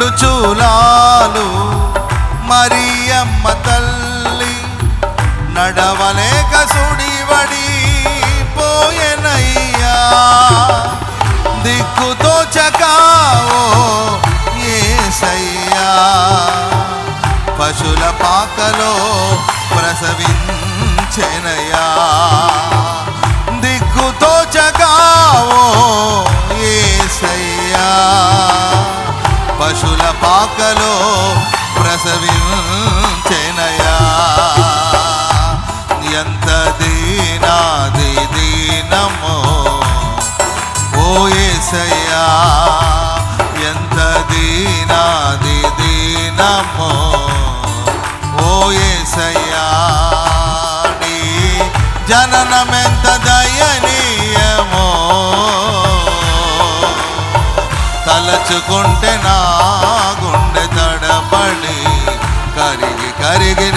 రెండు చూలాలు మరియమ్మ తల్లి నడవలేక సుడివడి పోయెనయ్యా. దిక్కుతోచకావో యేసయ్యా, పశుల పాకలో ప్రసవించెనయ్యా. దిక్కుతోచకావో యేసయ్యా, పశుల పాకలో ప్రసవించెనయ్యా. ఎంత దీనాది దీనమో ఓ యేసయ్యా, ఎంత దీనాది దీనమో ఓ యేసయ్యా. నీ జననమెంత దయనీయమో తలచుకుంటే నా గుండె తడబడి కరిగి కరిగి